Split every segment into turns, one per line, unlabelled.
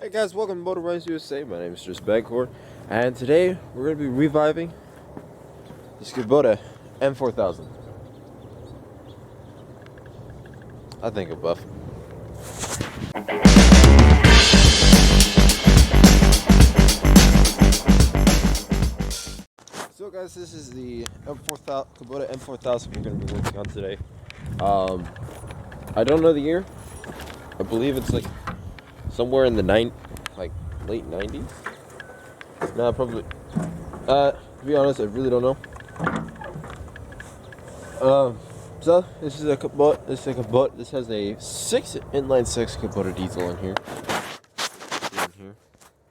Hey guys, welcome to Motorized U.S.A. My name is just Bagcore, and today we're going to be reviving this Kabota M4000. I think a buff. So guys, this is the Kabota M4000 we're going to be working on today. I don't know the year. I believe it's like somewhere in the late 90s. No, probably. To be honest, I really don't know. So this is a Kabota. This is a Kabota. This has a inline six Kabota diesel in here.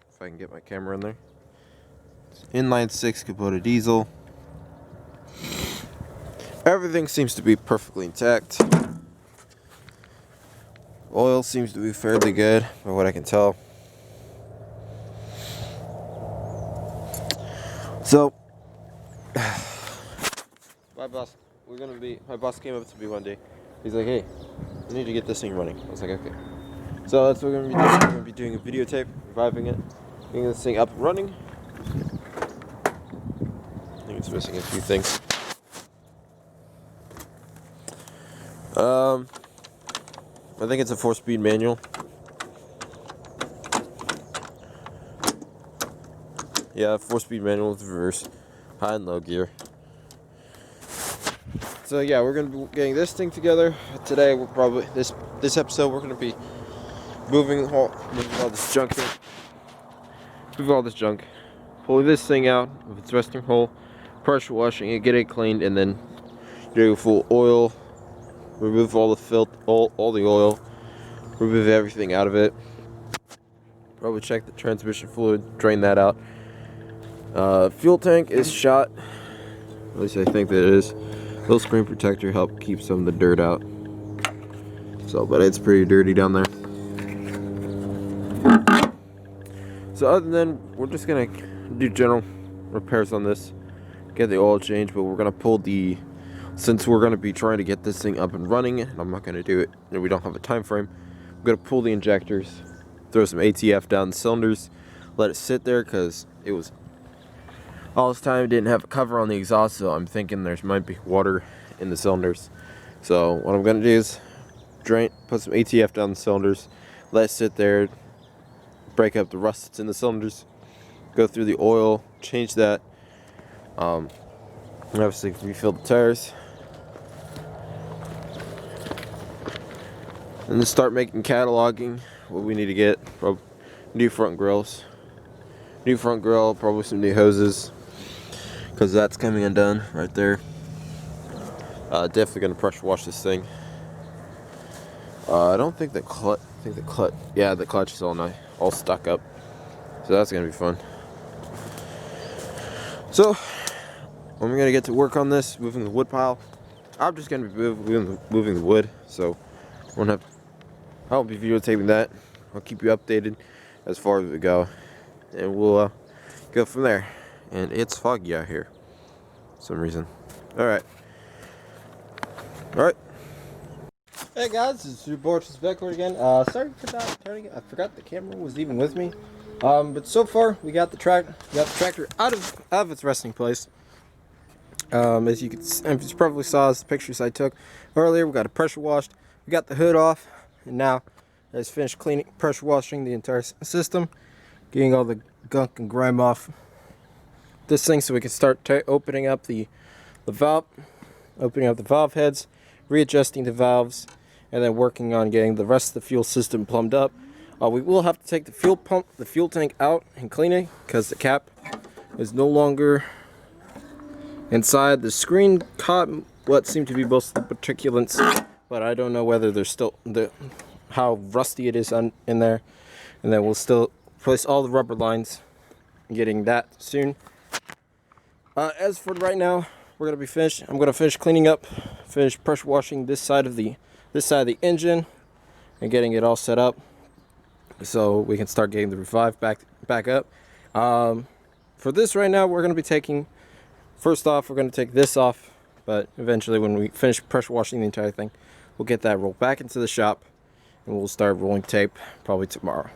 If I can get my camera in there. It's inline six Kabota diesel. Everything seems to be perfectly intact. Oil seems to be fairly good, from what I can tell. So, my boss came up to me one day. He's like, "Hey, you need to get this thing running." I was like, "Okay." So that's what we're gonna be doing. We're gonna be doing a videotape, reviving it, getting this thing up and running. I think it's missing a few things. I think it's a 4-speed manual. Yeah, 4-speed manual with reverse, high and low gear. So yeah, we're gonna be getting this thing together today. We'll probably this episode we're gonna be moving all this junk here. Move all this junk, pulling this thing out of its resting hole, pressure washing it, get it cleaned, and then do a full oil. Remove all the filth, all the oil, remove everything out of it. Probably check the transmission fluid, drain that out. Fuel tank is shot. At least I think that it is. Little screen protector help keep some of the dirt out. So, but it's pretty dirty down there. So other than, we're just gonna do general repairs on this, get the oil change, but we're gonna pull since we're going to be trying to get this thing up and running, and I'm not going to do it, and we don't have a time frame, I'm going to pull the injectors, throw some ATF down the cylinders, let it sit there, because it was, all this time it didn't have a cover on the exhaust, so I'm thinking there might be water in the cylinders. So what I'm going to do is put some ATF down the cylinders, let it sit there, break up the rust that's in the cylinders, go through the oil, change that, obviously refill the tires. And then start cataloging what we need to get. New front grills. New front grill, probably some new hoses, because that's coming undone right there. Definitely going to pressure wash this thing. I don't think the clutch, yeah, the clutch is all stuck up. So that's going to be fun. So, I'm going to get to work on this, moving the wood pile. I'm just going to be moving the wood, so I'll be videotaping that. I'll keep you updated as far as we go, and we'll go from there. And it's foggy out here for some reason. Alright. Hey guys, it's your boy just back again. Sorry for not turning it. I forgot the camera was even with me. But so far we got the tractor out of its resting place. As you probably saw the pictures I took earlier, we got it pressure washed. We got the hood off, and now let's finish pressure washing the entire system, getting all the gunk and grime off this thing, so we can start opening up the valve heads, readjusting the valves, and then working on getting the rest of the fuel system plumbed up. We will have to take the fuel tank out and clean it, because the cap is no longer inside. The screen caught what seemed to be most of the particulates, but I don't know whether there's still how rusty it is in there. And then we'll still place all the rubber lines, getting that soon. As for right now, we're gonna be finished. I'm gonna finish cleaning up, finish pressure washing this side of the engine, and getting it all set up, so we can start getting the Revive back up. For this right now, we're gonna be taking. First off, we're going to take this off, but eventually when we finish pressure washing the entire thing, we'll get that rolled back into the shop, and we'll start rolling tape probably tomorrow.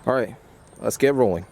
Alright, let's get rolling.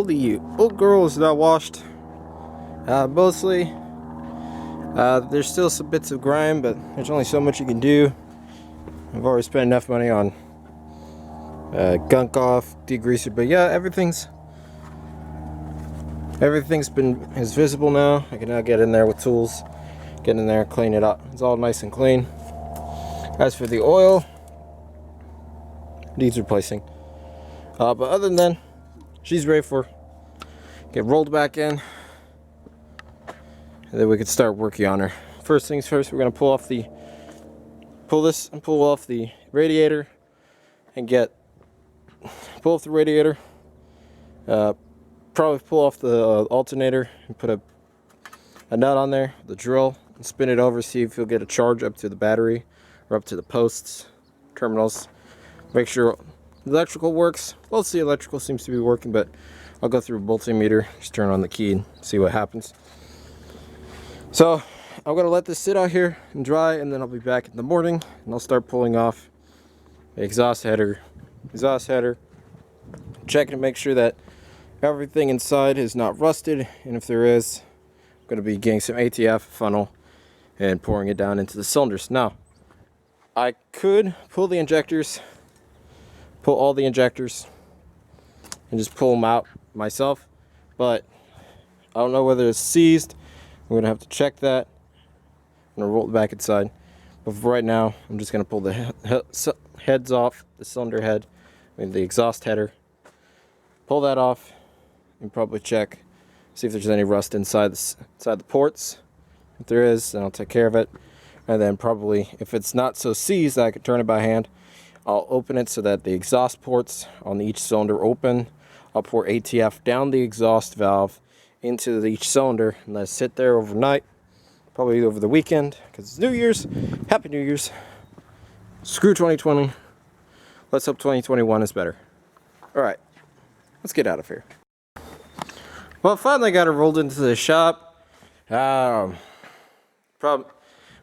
The old girl is not washed. Mostly, there's still some bits of grime, but there's only so much you can do. I've already spent enough money on gunk off, degreaser, but yeah, everything's is visible now. I can now get in there with tools, get in there, clean it up. It's all nice and clean. As for the oil, needs replacing. But other than that, she's ready for get rolled back in, and then we could start working on her. First things first, we're gonna pull off the radiator and pull off the radiator. Probably pull off the alternator and put a nut on there, the drill, and spin it over, see if you'll get a charge up to the battery or up to the posts, terminals. Make sure the electrical works. Most of the electrical seems to be working, but I'll go through a multimeter, just turn on the key and see what happens. So I'm gonna let this sit out here and dry, and then I'll be back in the morning and I'll start pulling off the exhaust header, checking to make sure that everything inside is not rusted, and if there is, I'm gonna be getting some ATF funnel and pouring it down into the cylinders. Now, I could pull all the injectors and just pull them out myself, but I don't know whether it's seized. I'm gonna have to check that. I'm gonna roll it back inside, but for right now I'm just gonna pull the heads off, the cylinder head, the exhaust header, pull that off, and probably check, see if there's any rust inside the ports. If there is, then I'll take care of it, and then probably, if it's not so seized that I could turn it by hand, I'll open it so that the exhaust ports on each cylinder open. I'll pour ATF down the exhaust valve into each cylinder and let it sit there overnight, probably over the weekend, because it's New Year's. Happy New Year's. Screw 2020. Let's hope 2021 is better. Alright, let's get out of here. Well, finally got it rolled into the shop. Problem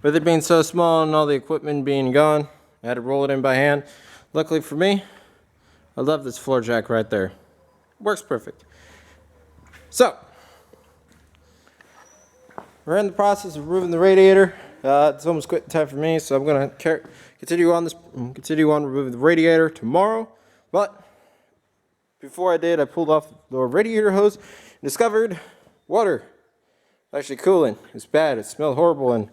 with it being so small and all the equipment being gone, I had to roll it in by hand. Luckily for me, I love this floor jack right there. Works perfect. So, we're in the process of removing the radiator. It's almost quitting time for me, so I'm going to continue on removing the radiator tomorrow. But before I did, I pulled off the radiator hose and discovered water actually cooling. It's bad. It smelled horrible, and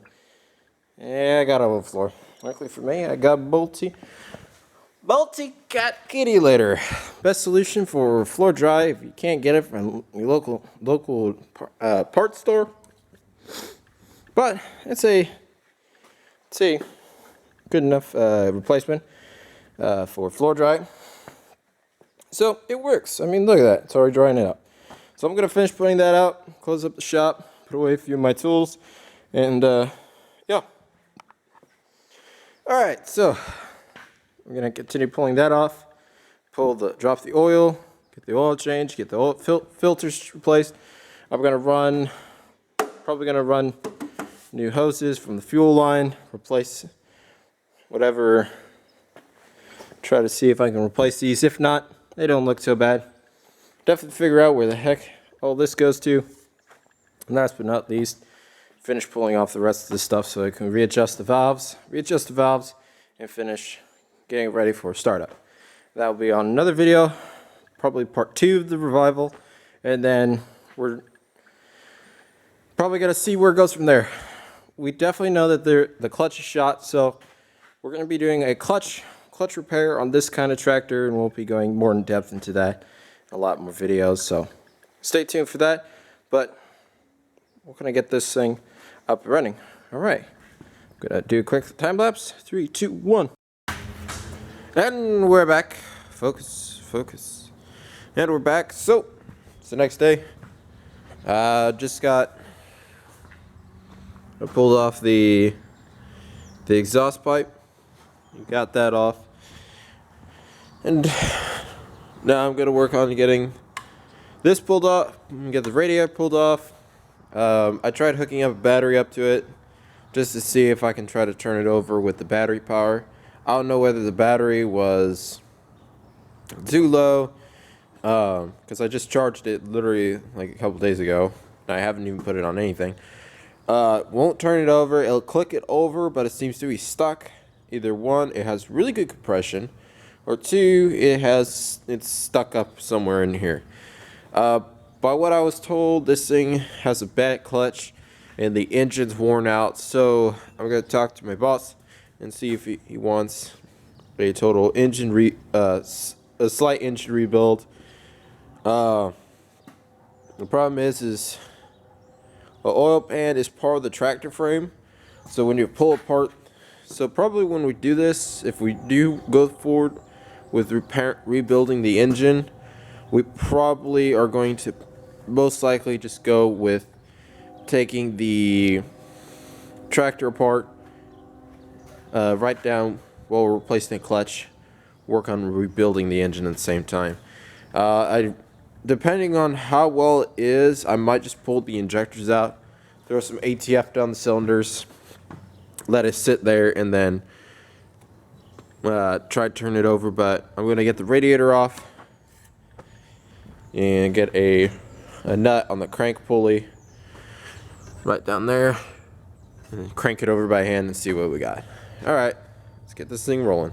yeah, I got it on the floor. Luckily for me, I got Multi-Cat Kitty Litter. Best solution for floor dry if you can't get it from your local parts store. But it's a good enough replacement for floor dry. So it works. I mean, look at that. It's already drying it out. So I'm gonna finish putting that out, close up the shop, put away a few of my tools, and yeah. All right, so we're gonna continue pulling that off. Drop the oil, get the oil change, get the oil filters replaced. I'm gonna probably gonna run new hoses from the fuel line, replace whatever. Try to see if I can replace these. If not, they don't look so bad. Definitely figure out where the heck all this goes to. And last but not least, finish pulling off the rest of the stuff so I can readjust the valves, and finish getting ready for startup. That will be on another video, probably part 2 of the revival, and then we're probably going to see where it goes from there. We definitely know that the clutch is shot, so we're going to be doing a clutch repair on this kind of tractor, and we'll be going more in depth into that, a lot more videos, so stay tuned for that. But we're going to get this thing up and running. All right, I'm going to do a quick time lapse. 3, 2, 1. And we're back. Focus. And we're back. So it's the next day. I pulled off the exhaust pipe. You got that off. And now I'm gonna work on getting this pulled off. Get the radiator pulled off. I tried hooking up a battery up to it just to see if I can try to turn it over with the battery power. I don't know whether the battery was too low, because I just charged it literally like a couple days ago. I haven't even put it on anything. Won't turn it over. It'll click it over, but it seems to be stuck. Either one, it has really good compression, or two, it's stuck up somewhere in here. By what I was told, this thing has a bad clutch and the engine's worn out. So I'm gonna talk to my boss and see if he wants a total engine a slight engine rebuild. The problem is the oil pan is part of the tractor frame, so when you pull apart, so probably when we do this, if we do go forward with rebuilding the engine, we probably are going to most likely just go with taking the tractor apart, right down while we're replacing the clutch, work on rebuilding the engine at the same time. Depending on how well it is, I might just pull the injectors out, throw some ATF down the cylinders, let it sit there, and then try to turn it over. But I'm going to get the radiator off and get a nut on the crank pulley right down there, and crank it over by hand and see what we got. Alright, let's get this thing rolling.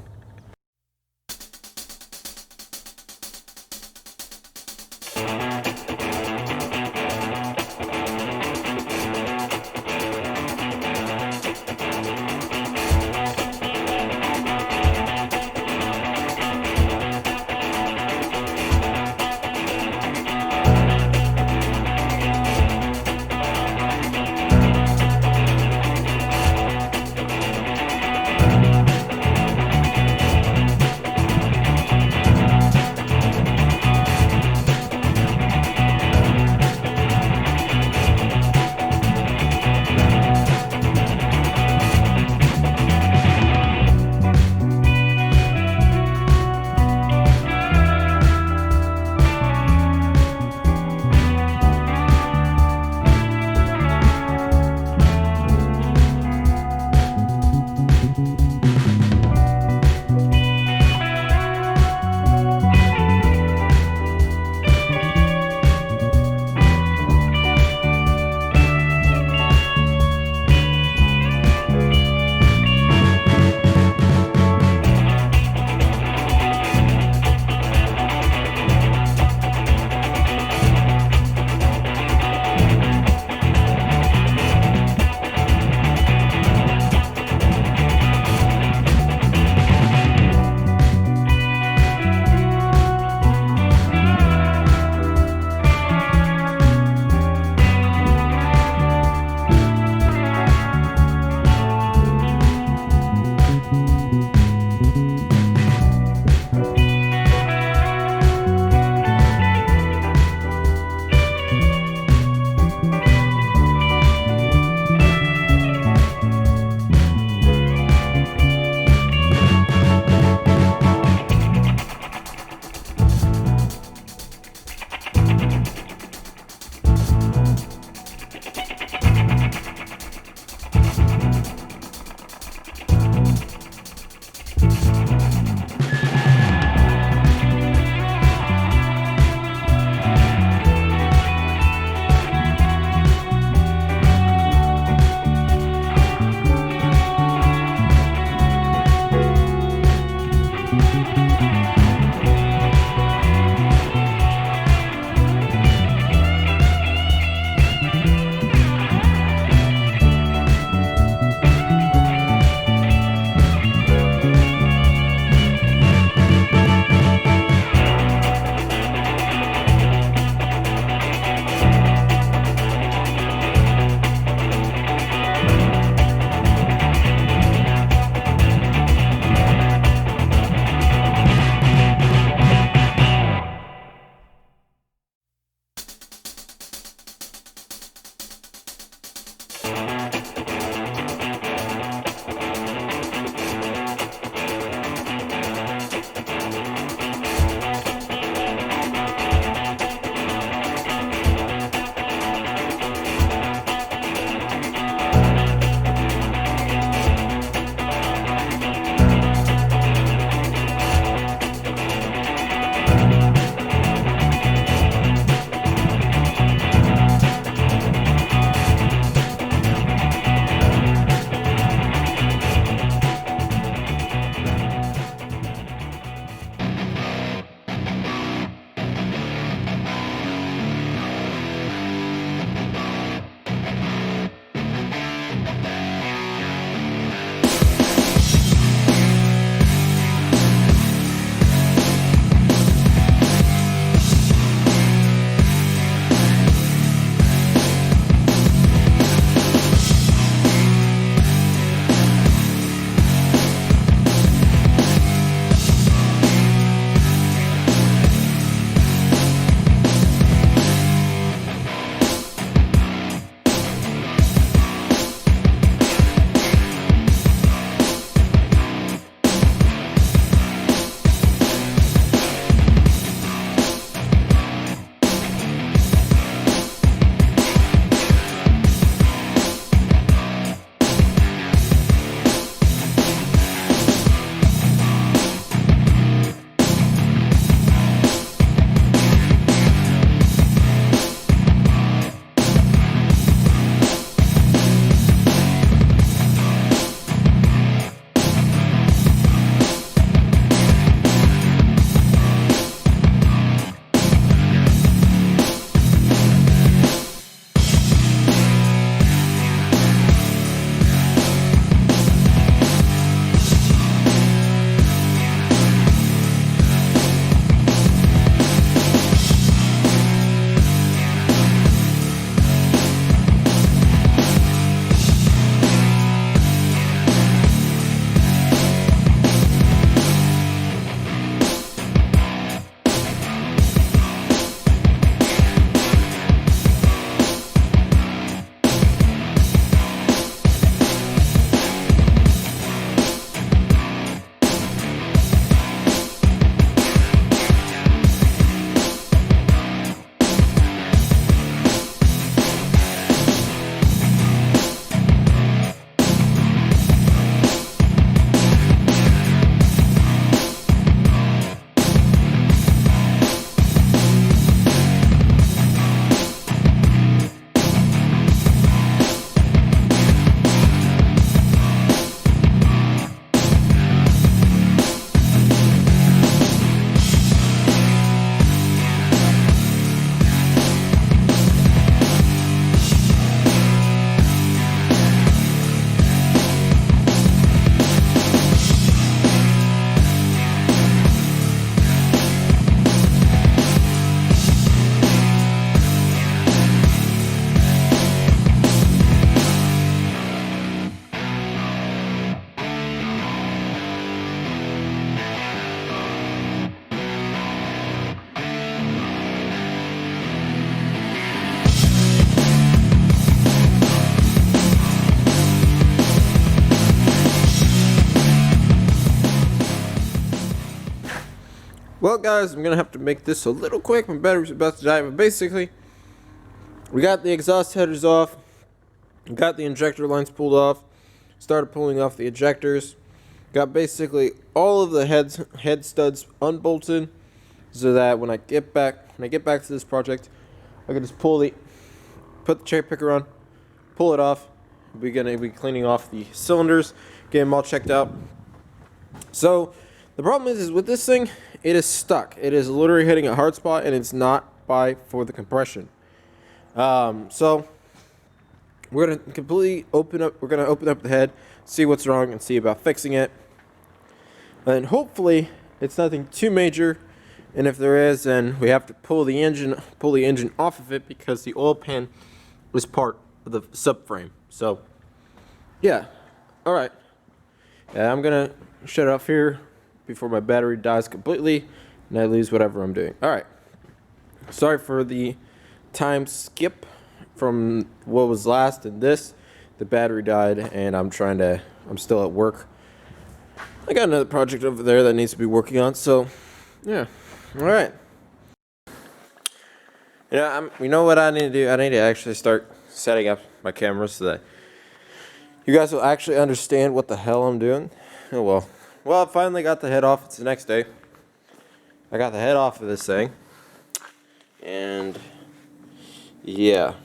Well, guys, I'm gonna have to make this a little quick. My battery's about to die, but basically, we got the exhaust headers off, got the injector lines pulled off, started pulling off the ejectors, got basically all of the head studs unbolted, so that when I get back to this project, I can just put the cherry picker on, pull it off. We're gonna be cleaning off the cylinders, get them all checked out. So the problem is with this thing, it is stuck. It is literally hitting a hard spot, and it's not for the compression. So we're gonna completely open up. We're gonna open up the head, see what's wrong, and see about fixing it. And hopefully, it's nothing too major. And if there is, then we have to pull the engine off of it, because the oil pan is part of the subframe. So, yeah. All right. Yeah, I'm gonna shut it off here before my battery dies completely and I lose whatever I'm doing. All right. Sorry for the time skip from what was last and this. The battery died, and I'm still at work. I got another project over there that needs to be working on. So, yeah. All right. You know what I need to do? I need to actually start setting up my camera so that you guys will actually understand what the hell I'm doing. Oh well. Well, I finally got the head off. It's the next day. I got the head off of this thing. And yeah.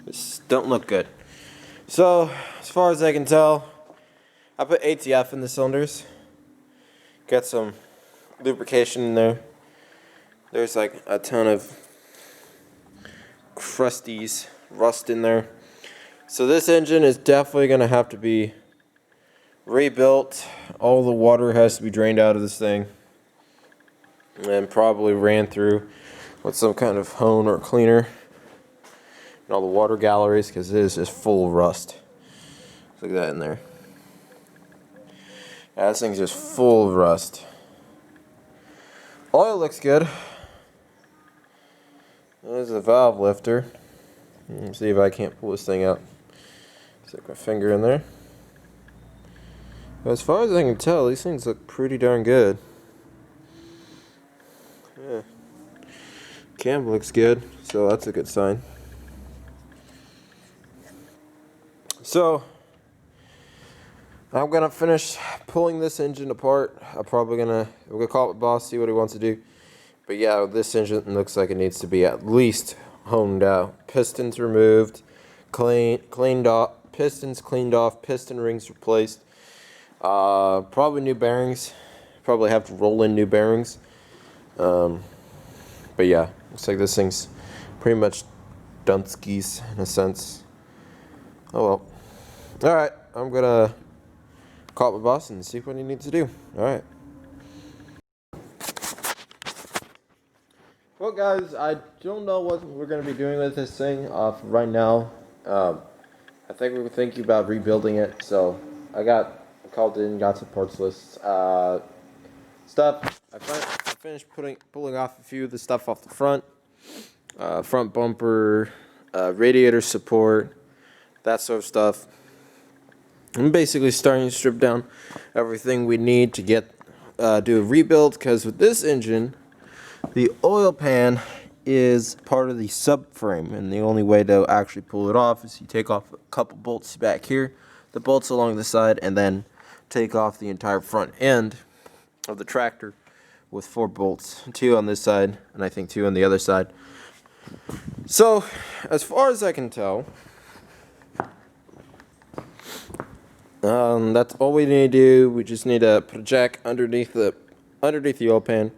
This don't look good. So, as far as I can tell, I put ATF in the cylinders. Got some lubrication in there. There's like a ton of crusties, rust in there. So this engine is definitely going to have to be rebuilt. All the water has to be drained out of this thing and probably ran through with some kind of hone or cleaner and all the water galleries, because it is just full of rust. Look at that in there. Yeah, this thing's just full of rust. Oil looks good. There's a valve lifter. Let's see if I can't pull this thing out. Stick my finger in there. But as far as I can tell, these things look pretty darn good. Yeah. Cam looks good, so that's a good sign. So, I'm gonna finish pulling this engine apart. We're gonna call up the boss, see what he wants to do. But yeah, this engine looks like it needs to be at least honed out. Pistons removed, cleaned off, pistons cleaned off, piston rings replaced. Probably new bearings. Probably have to roll in new bearings. But yeah, looks like this thing's pretty much Dunskies in a sense. Oh well. Alright, I'm gonna call up my boss and see what he needs to do. Alright. Well, guys, I don't know what we're going to be doing with this thing right now. I think we're thinking about rebuilding it. So I called in, got some parts lists, stuff. I finished pulling off a few of the stuff off the front bumper, radiator support, that sort of stuff. I'm basically starting to strip down everything we need to do a rebuild, because with this engine, the oil pan is part of the subframe, and the only way to actually pull it off is you take off a couple bolts back here, the bolts along the side, and then take off the entire front end of the tractor with 4 bolts, 2 on this side and I think 2 on the other side. So, as far as I can tell, that's all we need to do. We just need to put a jack underneath the oil pan,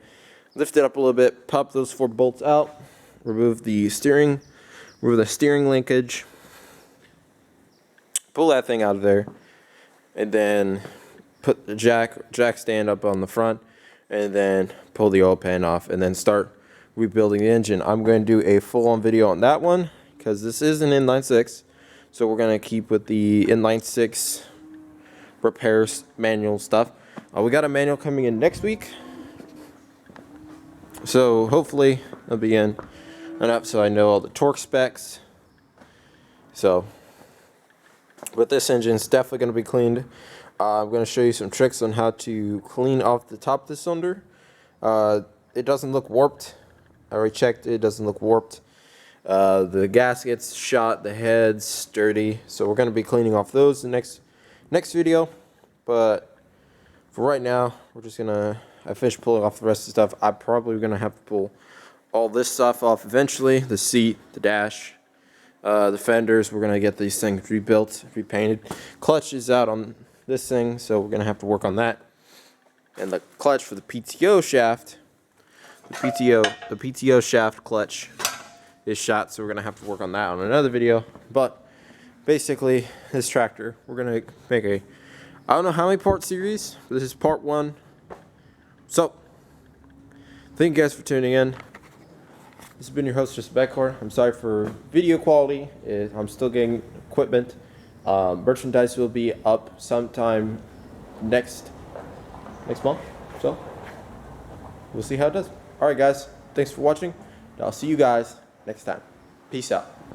lift it up a little bit, pop those 4 bolts out, remove the steering linkage, pull that thing out of there, and then put the jack stand up on the front, and then pull the oil pan off, and then start rebuilding the engine. I'm going to do a full-on video on that one, because this is an inline 6, so we're going to keep with the inline 6 repairs manual stuff. We got a manual coming in next week, so hopefully it'll be in enough so I know all the torque specs. So, but this engine's definitely going to be cleaned. I'm going to show you some tricks on how to clean off the top of the cylinder. It doesn't look warped. I already checked, it doesn't look warped. The gaskets shot, the head's dirty, so we're going to be cleaning off those in the next video. But for right now, we're just going to, I finished pulling off the rest of the stuff. I'm probably going to have to pull all this stuff off eventually. The seat, the dash, the fenders. We're going to get these things rebuilt, repainted. Clutch is out on this thing, so we're going to have to work on that. And the clutch for the PTO shaft, the PTO shaft clutch is shot, so we're going to have to work on that on another video. But basically, this tractor, we're going to make a, I don't know how many part series, but this is part 1. So, thank you guys for tuning in. This has been your host, Just Beckhor. I'm sorry for video quality. I'm still getting equipment. Merchandise will be up sometime next month. So, we'll see how it does. Alright guys, thanks for watching. I'll see you guys next time. Peace out.